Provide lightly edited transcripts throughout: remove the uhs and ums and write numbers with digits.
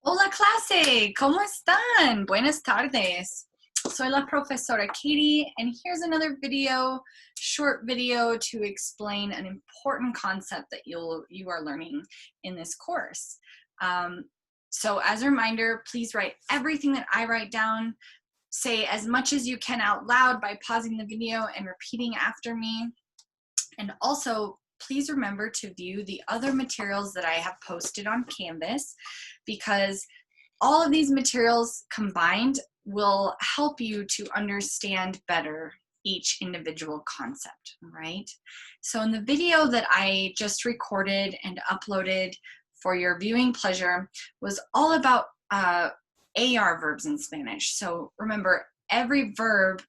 Hola clase, ¿cómo están? Buenas tardes. Soy la profesora Katie, and here's another video, short video to explain an important concept that you are learning in this course. So as a reminder, please write everything that I write down. Say as much as you can out loud by pausing the video and repeating after me. And also, please remember to view the other materials that I have posted on Canvas, because all of these materials combined will help you to understand better each individual concept, right? So in the video that I just recorded and uploaded for your viewing pleasure was all about AR verbs in Spanish. So remember, every verb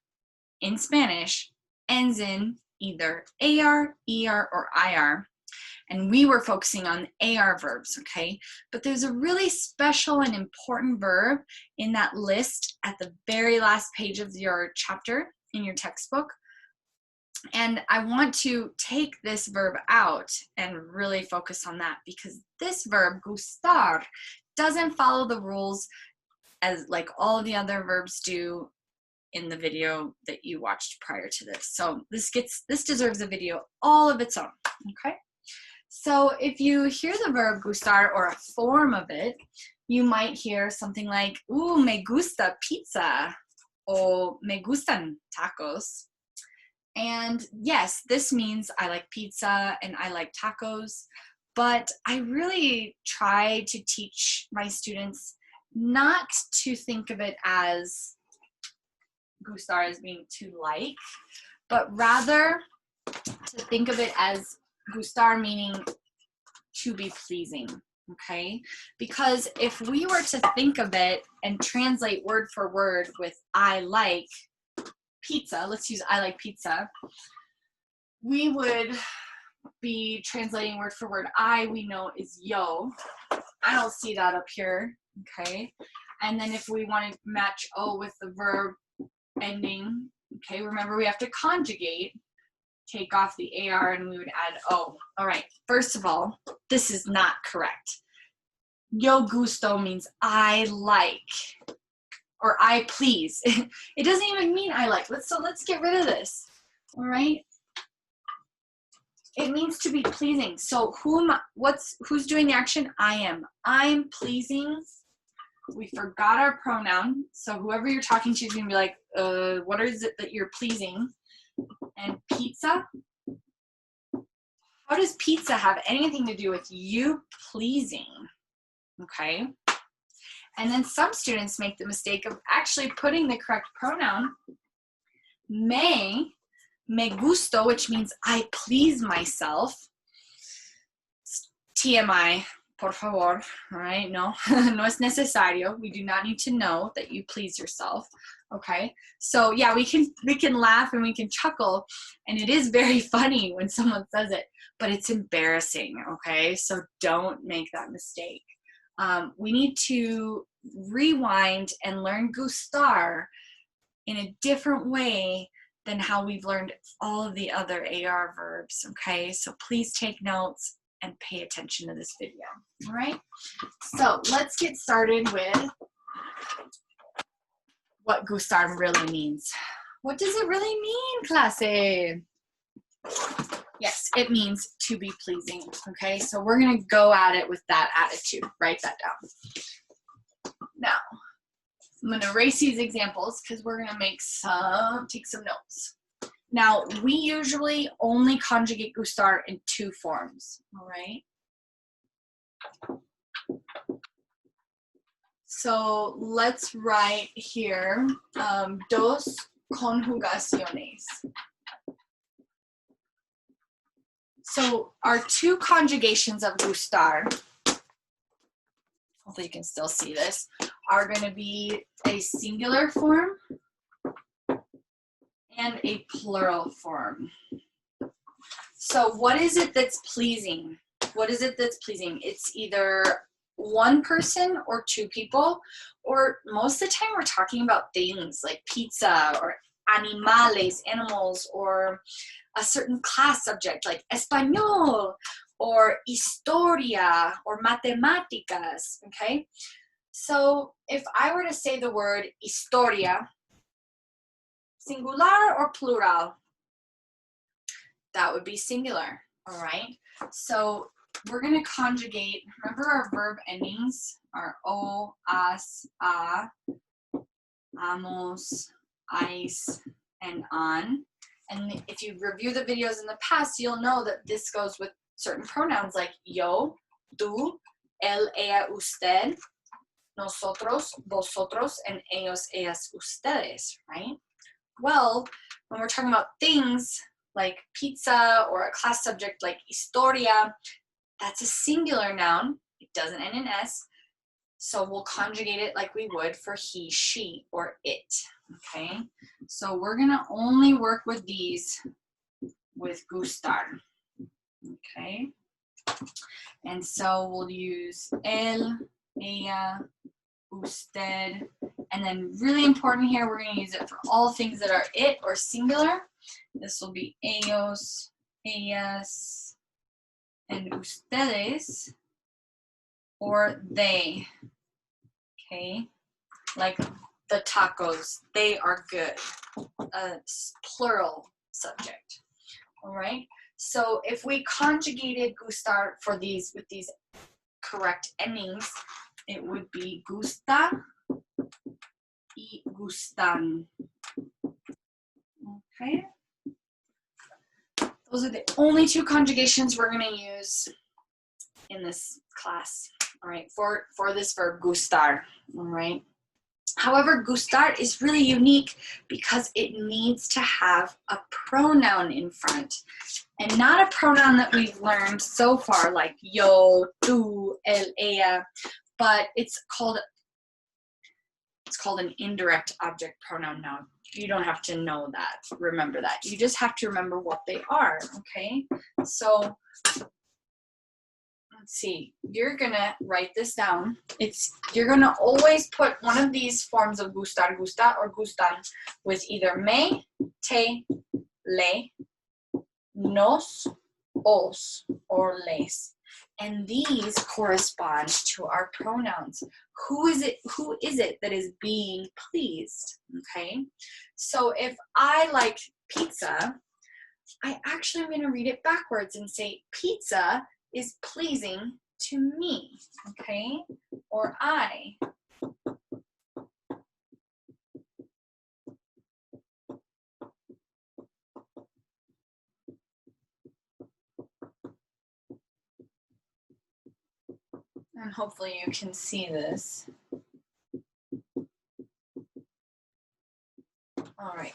in Spanish ends in either AR, ER, or IR. And we were focusing on AR verbs, okay? But there's a really special and important verb in that list at the very last page of your chapter in your textbook. And I want to take this verb out and really focus on that, because this verb, gustar, doesn't follow the rules as like all the other verbs do in the video that you watched prior to this. So this deserves a video all of its own, okay? So if you hear the verb gustar or a form of it, you might hear something like, ooh, me gusta pizza, or me gustan tacos. And yes, this means I like pizza and I like tacos, but I really try to teach my students not to think of it as gustar as being to like, but rather to think of it as gustar meaning to be pleasing, okay? Because if we were to think of it and translate word for word with I like pizza, let's use I like pizza, we would be translating word for word. I, we know, is yo. I don't see that up here, okay? And then if we want to match O with the verb ending, okay, remember we have to conjugate, take off the AR, and we would add O. All right, first of all, this is not correct. Yo gusto means I like, or I please. It doesn't even mean I like. Let's get rid of this, all right? It means to be pleasing. So who's doing the action? I am. I'm pleasing. We forgot our pronoun, so whoever you're talking to is gonna be like, what is it that you're pleasing? And pizza? How does pizza have anything to do with you pleasing? Okay. And then some students make the mistake of actually putting the correct pronoun, me gusto, which means I please myself. TMI, por favor, all right? No, no es necesario. We do not need to know that you please yourself, okay? So yeah, we can laugh and we can chuckle, and it is very funny when someone says it, but it's embarrassing, okay? So don't make that mistake. We need to rewind and learn gustar in a different way than how we've learned all of the other AR verbs, okay? So please take notes and pay attention to this video, all right? So let's get started with what gustar really means. What does it really mean, clase? Yes, it means to be pleasing, okay? So we're gonna go at it with that attitude. Write that down. Now, I'm gonna erase these examples because we're gonna take some notes. Now, we usually only conjugate gustar in two forms, all right? So let's write here, dos conjugaciones. So our two conjugations of gustar, hopefully you can still see this, are going to be a singular form and a plural form. So what is it that's pleasing? What is it that's pleasing? It's either one person or two people, or most of the time we're talking about things like pizza or animales, animals, or a certain class subject like español or historia or matemáticas, okay? So if I were to say the word historia, singular or plural? That would be singular, all right? So we're gonna conjugate, remember our verb endings are o, as, a, amos, ais, and an. And if you review the videos in the past, you'll know that this goes with certain pronouns like yo, tú, él, ella, usted, nosotros, vosotros, and ellos, ellas, ustedes, right? Well, when we're talking about things like pizza or a class subject like historia, that's a singular noun. It doesn't end in S. So we'll conjugate it like we would for he, she, or it, okay? So we're gonna only work with these with gustar, okay? And so we'll use él, ella, usted, and then really important here, we're gonna use it for all things that are it or singular. This will be ellos, ellas, and ustedes, or they, okay? Like the tacos, they are good, a plural subject, all right? So if we conjugated gustar for these with these correct endings, it would be gusta y gustan, okay? Those are the only two conjugations we're gonna use in this class, all right, for this verb gustar, all right? However, gustar is really unique because it needs to have a pronoun in front, and not a pronoun that we've learned so far like yo, tú, él, ella, but it's called an indirect object pronoun now. You don't have to know that, remember that. You just have to remember what they are, okay? So let's see, you're gonna write this down. You're gonna always put one of these forms of gustar, gusta, or gustan with either me, te, le, nos, os, or les. And these correspond to our pronouns. Who is it that is being pleased? Okay, so if I like pizza, I actually am gonna read it backwards and say pizza is pleasing to me, okay? Or I. And hopefully you can see this. All right.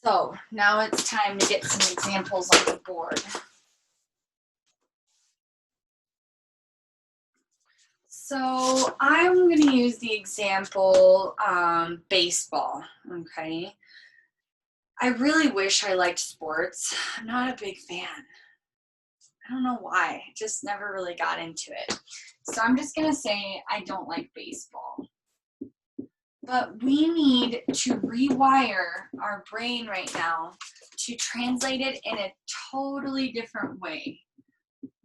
So now it's time to get some examples on the board. So I'm going to use the example baseball, okay? I really wish I liked sports. I'm not a big fan. I don't know why. I just never really got into it. So I'm just going to say I don't like baseball. But we need to rewire our brain right now to translate it in a totally different way,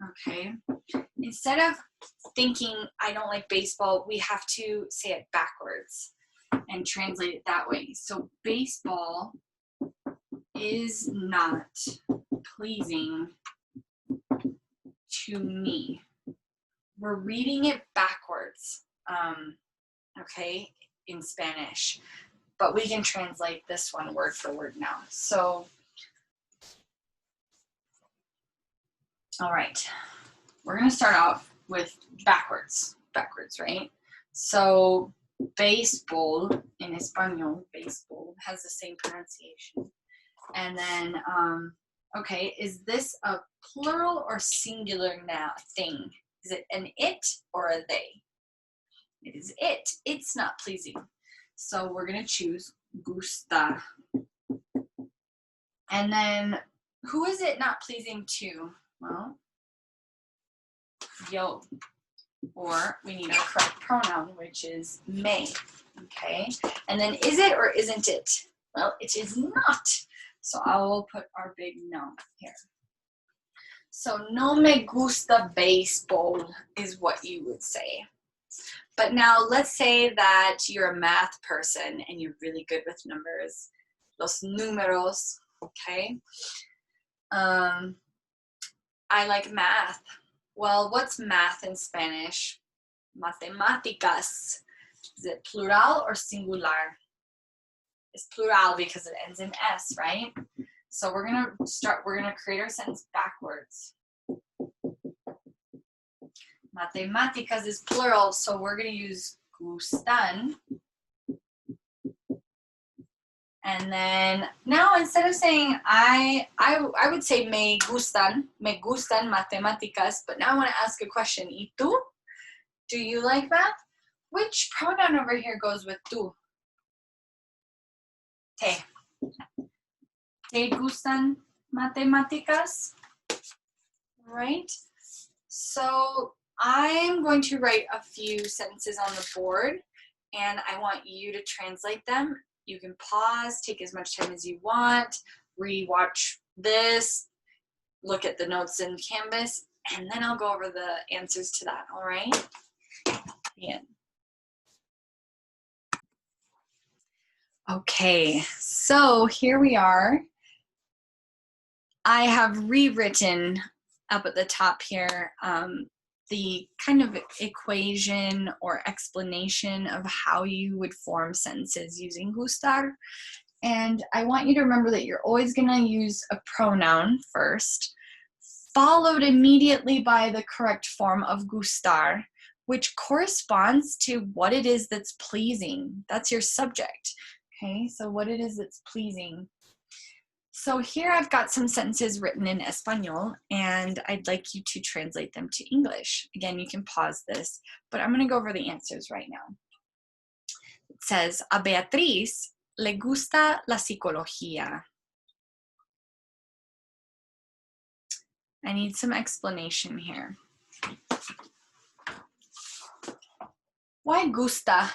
okay? Instead of thinking I don't like baseball, we have to say it backwards and translate it that way. So baseball is not pleasing to me. We're reading it backwards, okay, in Spanish, but we can translate this one word for word now. So, all right, we're gonna start off with backwards, right? So baseball in Espanol, baseball has the same pronunciation. And then, okay, is this a plural or singular now thing? Is it an it or a they? It is it. It's not pleasing. So we're going to choose gusta. And then who is it not pleasing to? Well, yo. Or we need our correct pronoun, which is me. Okay. And then is it or isn't it? Well, it is not. So I will put our big no here. So no me gusta baseball is what you would say. But now let's say that you're a math person and you're really good with numbers. Los números, okay? I like math. Well, what's math in Spanish? Matemáticas. Is it plural or singular? It's plural because it ends in S, right? So we're gonna create our sentence backwards. Matemáticas is plural, so we're gonna use gustan. And then now instead of saying I would say me gustan matemáticas, but now I want to ask a question. ¿Y tú? Do you like math? Which pronoun over here goes with tú? Te. ¿Te gustan matemáticas? Right? So I'm going to write a few sentences on the board and I want you to translate them. You can pause, take as much time as you want, re-watch this, look at the notes in Canvas, and then I'll go over the answers to that, all right? Yeah. Okay, so here we are. I have rewritten up at the top here the kind of equation or explanation of how you would form sentences using GUSTAR. And I want you to remember that you're always going to use a pronoun first, followed immediately by the correct form of GUSTAR, which corresponds to what it is that's pleasing. That's your subject. Okay, so what it is that's pleasing. So here I've got some sentences written in Espanol, and I'd like you to translate them to English. Again, you can pause this, but I'm going to go over the answers right now. It says, a Beatriz le gusta la psicología. I need some explanation here. Why gusta?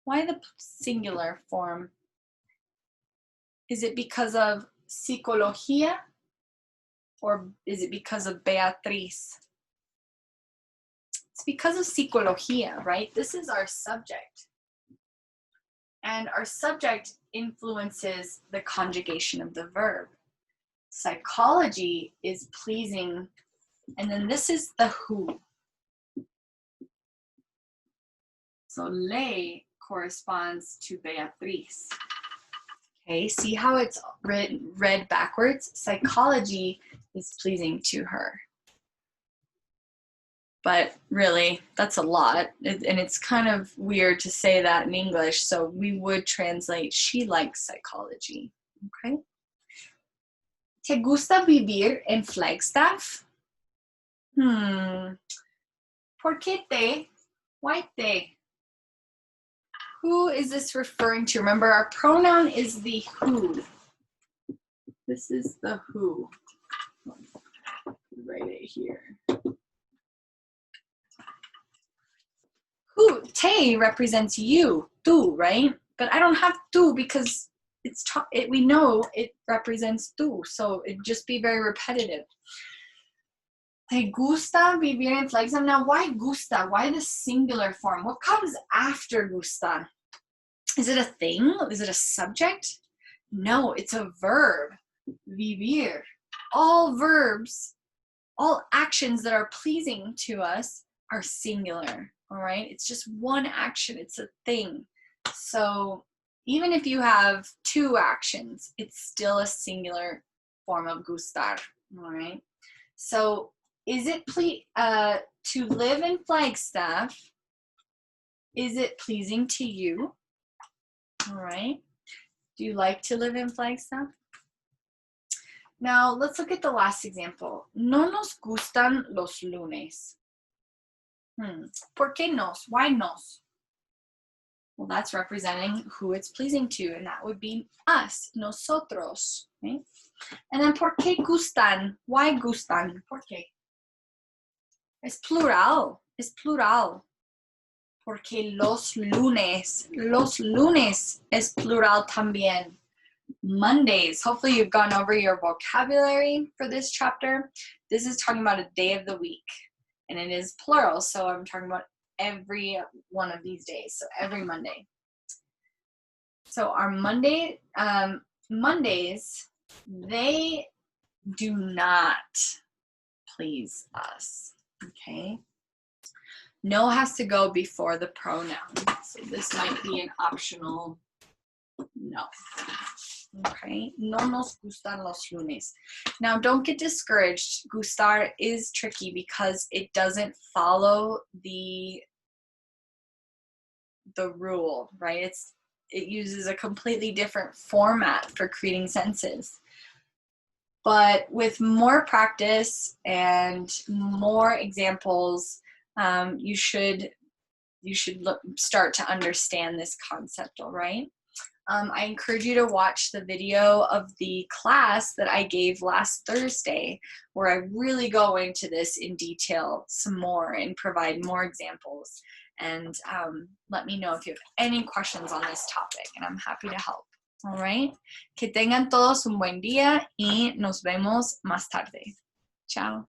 Why the singular form? Is it because of psicología or is it because of Beatriz? It's because of psicología, right? This is our subject. And our subject influences the conjugation of the verb. Psychology is pleasing, and then this is the who. So le corresponds to Beatriz. Okay, see how it's read backwards? Psychology is pleasing to her. But really, that's a lot. And it's kind of weird to say that in English, so we would translate, she likes psychology. Okay? ¿Te gusta vivir en Flagstaff? ¿Por qué te? Why te? Who is this referring to? Remember, our pronoun is the who. This is the who. Write it here. Who? Te represents you, tú, right? But I don't have tú because we know it represents tú, so it'd just be very repetitive. ¿Te gusta vivir en Flagstaff? Now, why gusta? Why the singular form? What comes after gusta? Is it a thing? Is it a subject? No, it's a verb. Vivir. All verbs, all actions that are pleasing to us are singular, all right? It's just one action. It's a thing. So even if you have two actions, it's still a singular form of gustar, all right? So is it to live in Flagstaff, is it pleasing to you? All right. Do you like to live in Flagstaff? Now, let's look at the last example. No nos gustan los lunes. ¿Por qué nos? Why nos? Well, that's representing who it's pleasing to, and that would be us, nosotros. Okay? And then, ¿por qué gustan? Why gustan? ¿Por qué? Es plural. Es plural. Porque los lunes es plural también. Mondays. Hopefully you've gone over your vocabulary for this chapter. This is talking about a day of the week, and it is plural, so I'm talking about every one of these days, so every Monday. So our Mondays, they do not please us, okay? No has to go before the pronoun, so this might be an optional no. Okay, no nos gustan los lunes. Now, don't get discouraged. Gustar is tricky because it doesn't follow the rule, right? It uses a completely different format for creating sentences. But with more practice and more examples, you should start to understand this concept, all right? I encourage you to watch the video of the class that I gave last Thursday, where I really go into this in detail some more and provide more examples. And let me know if you have any questions on this topic, and I'm happy to help. All right? Que tengan todos un buen día y nos vemos más tarde. Chao.